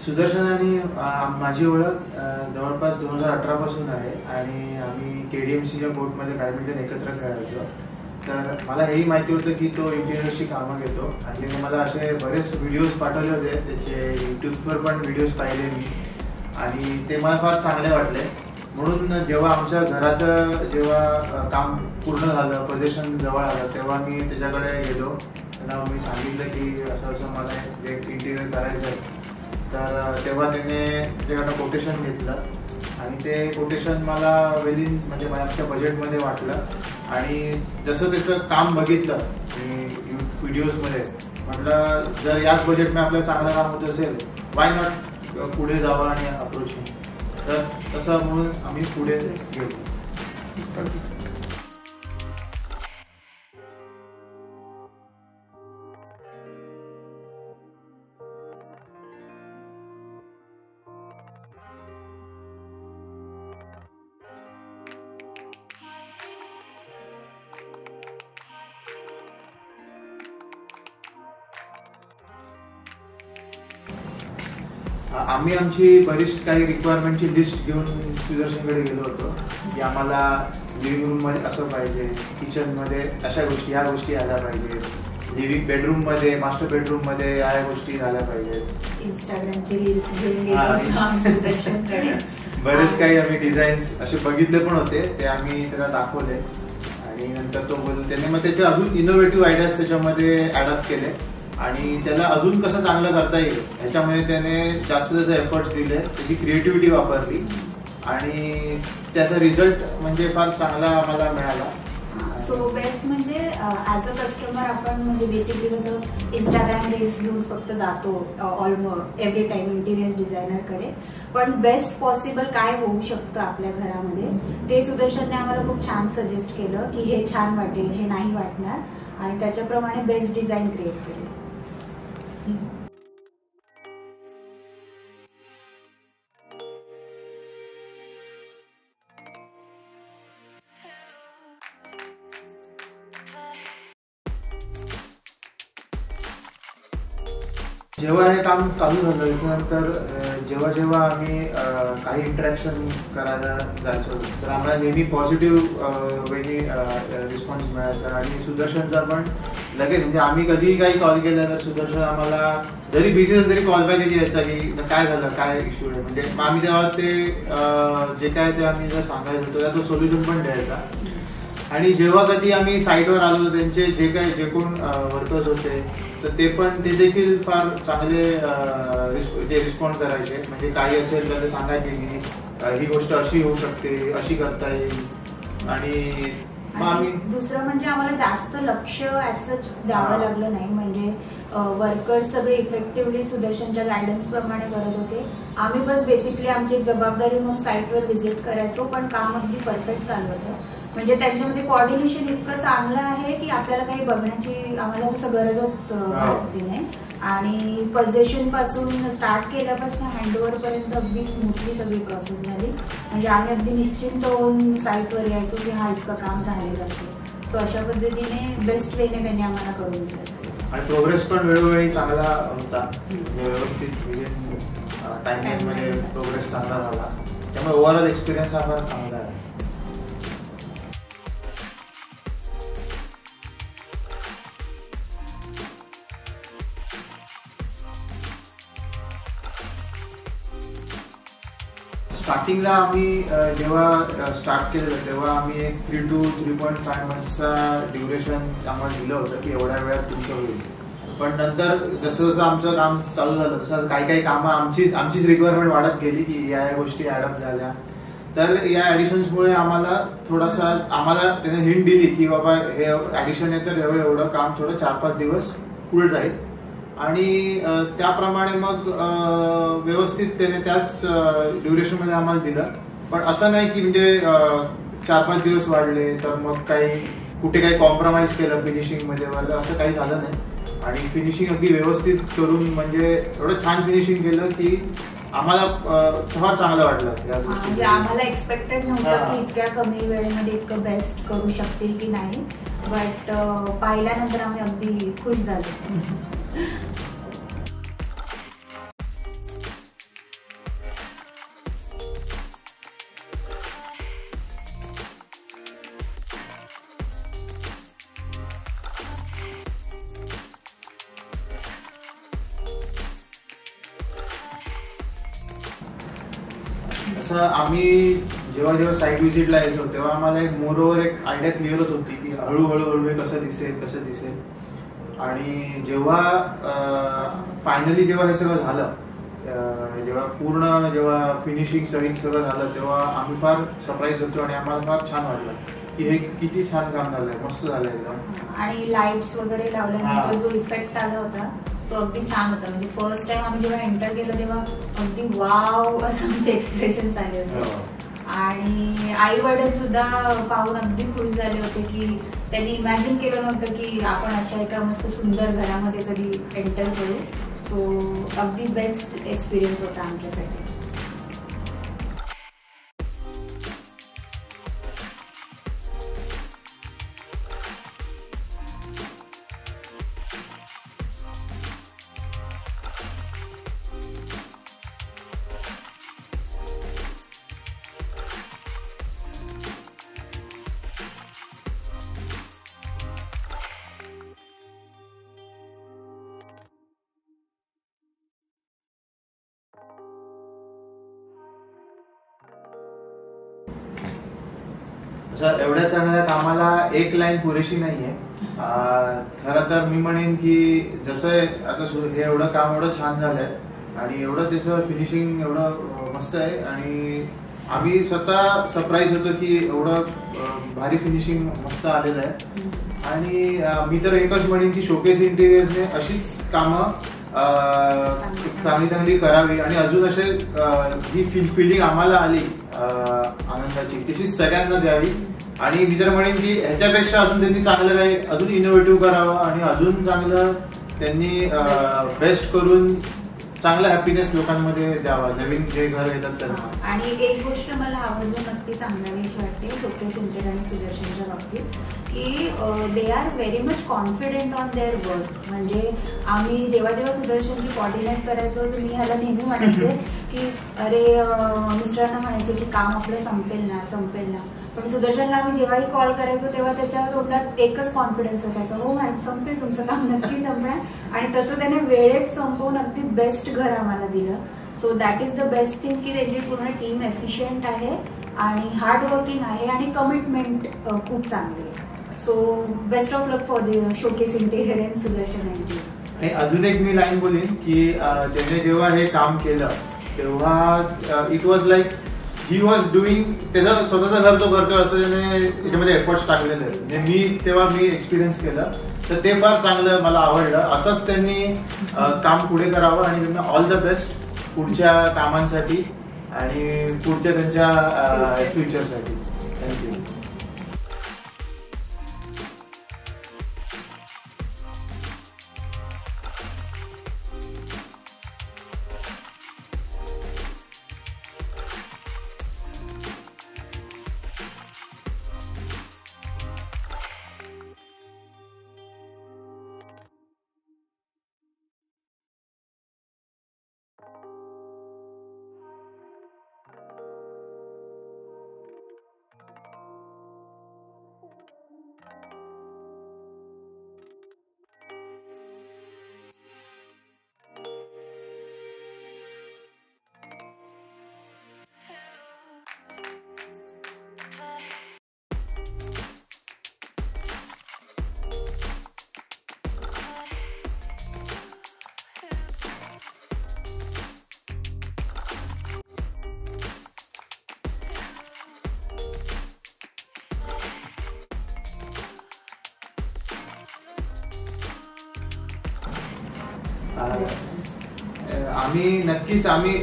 सुदर्शन आणि माझी ओळख जवळपास 2018 पासून आहे आणि आम्ही KDMCच्या कोर्टमध्ये बॅडमिंटन एकत्र खेळायचो. तर मला हेही माहिती होतं की तो इंटिरियरची कामं घेतो आणि त्याने मला असे बरेच व्हिडिओज पाठवले होते. त्याचे यूट्यूबवर पण व्हिडिओज पाहिले मी आणि ते मला फार चांगले वाटले. म्हणून जेव्हा आमच्या घराचं काम पूर्ण झालं, पोझिशन जवळ आलं, तेव्हा मी त्याच्याकडे गेलो. त्यांना मी सांगितलं की असं असं मला एक इंटिरियर करायचं आहे. तर तेव्हा त्याने त्याच्याकडनं कोटेशन घेतलं आणि ते कोटेशन मला वेलिन म्हणजे माझ्या बजेटमध्ये वाटलं आणि जसं त्याचं काम बघितलं मी व्हिडिओजमध्ये म्हटलं जर याच बजेटमध्ये आपल्याला चांगलं काम होत असेल वाय नॉट पुढे जावं आणि अप्रोच. तर तसं म्हणून आम्ही पुढे गेलो. आम्ही आमची बरीच काही रिक्वायरमेंटची लिस्ट घेऊन सुदर्शनकडे गेलो होतो की आम्हाला लिव्हिंग रूममध्ये असं पाहिजे, किचनमध्ये अशा गोष्टी ह्या गोष्टी आल्या पाहिजेत, लिव्हिंग बेडरूममध्ये मास्टर बेडरूममध्ये या गोष्टी झाल्या पाहिजेत. इंस्टाग्रामचे रील्स बरेच काही आम्ही डिझाईन्स असे बघितले पण होते, ते आम्ही त्याला दाखवले आणि नंतर तो बोलून त्याने मग त्याचे अजून इनोव्हेटिव्ह आयडियाज त्याच्यामध्ये ॲडॉप्ट केले आणि त्याला अजून कसं चांगलं करता येईल ह्याच्यामध्ये त्याने जास्त त्याचे एफर्ट्स दिले, त्याची क्रिएटिव्हिटी वापरली आणि त्याचा रिझल्ट म्हणजे फार चांगला आम्हाला मिळाला. सो बेस्ट म्हणजे ॲज अ कस्टमर आपण म्हणजे बेसिकली कसं इंस्टाग्राम रील्स घेऊन फक्त जातो ऑलमोस्ट एव्हरी टाइम इंटिरियर डिझायनरकडे, पण बेस्ट पॉसिबल काय होऊ शकतं आपल्या घरामध्ये ते सुदर्शनने आम्हाला खूप छान सजेस्ट केलं की हे छान वाटेल, हे नाही वाटणार आणि त्याच्याप्रमाणे बेस्ट डिझाईन क्रिएट केलं. जेव्हा हे काम चालू झालं त्याच्यानंतर जेव्हा आम्ही काही इंटरॅक्शन करायला जायचो तर आम्हाला नेहमी पॉझिटिव्ह वेनी रिस्पॉन्स मिळायचा आणि सुदर्शनचा पण लगेच म्हणजे आम्ही कधीही काही कॉल केला तर सुदर्शन आम्हाला जरी बिझी असेल तरी कॉल बॅक यायचा की काय झालं, काय इश्यू आहे, म्हणजे आम्ही तेव्हा ते जे काय ते आम्ही जर सांगायचं होतं तो सोल्युशन पण द्यायचा. आणि जेव्हा कधी आम्ही साईटवर आलो त्यांचे जे कोण वर्कर्स होते तर ते पण ते देखील फार चांगले रिस्पॉन्ड करायचे, म्हणजे काही असेल तर ते सांगायचे की ही गोष्ट अशी होऊ शकते, अशी करता येईल. आणि दुसरं म्हणजे आम्हाला जास्त लक्ष ॲज द्यावं लागलं नाही, म्हणजे वर्कर सगळे इफेक्टिव्हली सुदर्शनच्या गायडन्स प्रमाणे करत होते. आम्ही बस बेसिकली आमची जबाबदारी म्हणून साईटवर व्हिजिट करायचो, पण काम अगदी परफेक्ट चालू होतं. म्हणजे त्यांच्यामध्ये कोऑर्डिनेशन इतकं चांगलं आहे की आपल्याला काही बघण्याची आम्हाला तसं गरजच भासली नाही आणि पोझिशन पासून स्टार्ट केल्यापासून हँडओव्हर पर्यंत अगदी स्मूथली सगळी प्रोसेस झाली. म्हणजे आम्ही अगदी निश्चिंत होऊन साईटवर यायचो की हा इतकं काम झालेलं असतं. सो अशा पद्धतीने बेस्ट वेने त्यांनी आम्हाला करून दिलं आणि प्रोग्रेस पण वेळोवेळी चांगला होता, व्यवस्थित टाइममध्ये प्रोग्रेस चांगला झाला. त्यामुळे ओव्हरऑल एक्सपिरियन्स हा फार चांगला आहे. स्टार्टिंगला आम्ही जेव्हा स्टार्ट केलं तेव्हा आम्ही एक 3 to 3.5 मंथ्सचा ड्युरेशन आम्हाला दिलं होतं की एवढ्या वेळात तुमचं होईल. पण नंतर जसं जसं आमचं काम चालू झालं तसं काही कामं आमचीच रिक्वायरमेंट वाढत गेली की या गोष्टी ॲडअप झाल्या. तर या ॲडिशन्समुळे आम्हाला थोडासा त्याने हिंट दिली की बाबा हे ॲडिशन आहे तर एवढं काम थोडं 4-5 दिवस पुढे जाईल आणि त्याप्रमाणे मग व्यवस्थित त्याने त्याच ड्युरेशनमध्ये आम्हाला दिलं. पण असं नाही की म्हणजे 4-5 दिवस वाढले तर मग कुठे काही कॉम्प्रोमाइज केलं फिनिशिंगमध्ये वगैरे असं काही झालं नाही आणि फिनिशिंग अगदी व्यवस्थित करून म्हणजे एवढं छान फिनिशिंग केलं की आम्हाला फार चांगलं वाटलं. म्हणजे आम्हाला एक्सपेक्टेड नव्हतं की इतक्या कमी वेळेमध्ये इतकं बेस्ट करू शकतील की नाही, बट पाहिल्यानंतर आम्ही अगदी खुश झालो. तसं आम्ही जेव्हा जेव्हा साईट व्हिजिटला यायचो तेव्हा आम्हाला एक मोरोवर एक आयडिया क्लिअर होत होती की हळूहळू हे कसं दिसेल. आणि जेव्हा फायनली जेव्हा हे सगळं झालं, जेव्हा फिनिशिंग सहित सगळं झालं तेव्हा आम्ही फार सरप्राईज होतो आणि आम्हाला फार छान वाटलं की हे किती छान काम झालंय, मस्त झालंय एकदम. आणि लाईट्स वगैरे लावल्यानंतर जो इफेक्ट आला होता तो अगदी छान होता. म्हणजे फर्स्ट टाइम आम्ही जेव्हा एंटर केलं तेव्हा अगदी वाव असं आमचे एक्सप्रेशन आले होते. आणि आई वडील सुद्धा पाहून अगदी खुश झाले होते की त्यांनी इमॅजिन केलं नव्हतं की आपण अशा एका मस्त सुंदर घरामध्ये कधी एंटर करू. सो अगदी बेस्ट एक्सपिरियन्स होता आमच्यासाठी. एवढ्या चांगल्या कामाला एक लाईन पुरेशी नाहीये. खरं तर मी म्हणेन की जसं आता हे एवढं काम एवढं छान झालंय आणि एवढं त्याचं फिनिशिंग एवढं मस्त आहे आणि आम्ही स्वतः सरप्राईज होतो की एवढं भारी फिनिशिंग मस्त आलेलं आहे. आणि मी तर एकच म्हणेन की शोकेस इंटिरियर्सने अशीच कामं चांगली करावी आणि अजून असे ही फिलिंग आम्हाला आली आनंदाची तशीच सगळ्यांना द्यावी. आणि मी तर म्हणेन की ह्याच्यापेक्षा अजून त्यांनी चांगलं काही अजून इनोव्हेटिव्ह करावं आणि अजून चांगलं त्यांनी बेस्ट करून चांगला हॅपीनेस लोकांमध्ये द्यावा, नवीन जे घर येतात त्यांना. आणि एक गोष्ट मला आवडलं नक्की सांगावीशी वाटते शोकेस इंटिरियर आणि सुदर्शनच्या बाबतीत की they are very much confident on their work. म्हणजे आम्ही जेव्हा सुदर्शनची कोऑर्डिनेट करायचो मी ह्याला नेहमी म्हणायचे की अरे मिस्टरांना म्हणायचे की काम आपलं संपेल ना. पण सुदर्शनला आम्ही जेव्हाही कॉल करायचो तेव्हा त्याच्या तोंडात एकच कॉन्फिडन्स असायचा, हो मॅडम संपेल तुमचं काम नक्की संपणार. आणि तसं त्याने वेळेत संपवून अगदी बेस्ट घर आम्हाला दिलं. So that is the best thing की त्याची पूर्ण टीम एफिशियंट आहे आणि हार्ड वर्किंग आहे आणि कमिटमेंट खूप चांगली आहे. So best of luck for the showcase interior and Sudarshan interior. आणि अजून एक मी लाईन बोलीन की त्याने जेव्हा हे काम केलं तेव्हा it was like he was doing त्याचं स्वतःचं घर तो करतोय असं त्याने त्याच्यामध्ये एफर्ट्स टाकलेले आहेत. म्हणजे मी एक्सपिरियन्स केलं तर ते फार चांगलं मला आवडलं. असंच त्यांनी काम पुढे करावं आणि त्यांना ऑल द बेस्ट पुढच्या कामांसाठी आणि पुढच्या त्यांच्या फ्युचरसाठी. थँक्यू.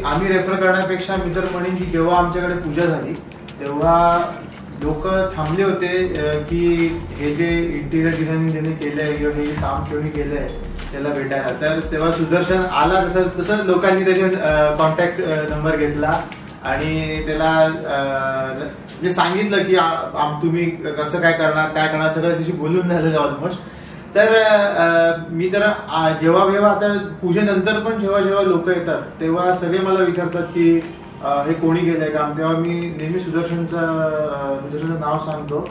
आम्ही रेफर करण्यापेक्षा मी तर म्हणेन की जेव्हा आमच्याकडे पूजा झाली तेव्हा लोक थांबले होते की हे जे इंटिरियर डिझायनिंग ज्यांनी केलंय किंवा हे काम कोणी केलंय त्याला भेटायला. तर तेव्हा सुदर्शन आला तसं लोकांनी त्याचे कॉन्टॅक्ट नंबर घेतला आणि त्याला म्हणजे सांगितलं की तुम्ही कसं काय करणार सगळं त्याची बोलून झालं ऑलमोस्ट. तर मी तर जेव्हा आता पूजेनंतर पण जेव्हा लोक येतात तेव्हा सगळे मला विचारतात की हे कोणी केलंय काम. तेव्हा मी नेहमी सुदर्शनचं नाव सांगतो.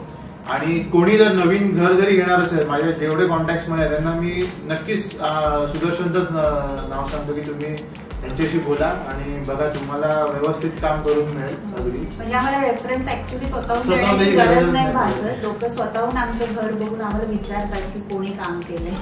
आणि कोणी जर नवीन घर जरी घेणार असेल माझ्या जेवढे कॉन्टॅक्ट्स मध्ये त्यांना मी नक्कीच सुदर्शनचंच नाव सांगतो की तुम्ही त्यांच्याशी बोला आणि बघा तुम्हाला व्यवस्थित काम करून मिळेल अगदी. म्हणजे आम्हाला रेफरन्स ऍक्च्युली स्वतःहून स्वतःहून देण्याची द्यायची गरज गरज नाही नाही. भासत. लोक स्वतःहून आमचं घर बघून आम्हाला विचारतात की कोणी काम केलंय.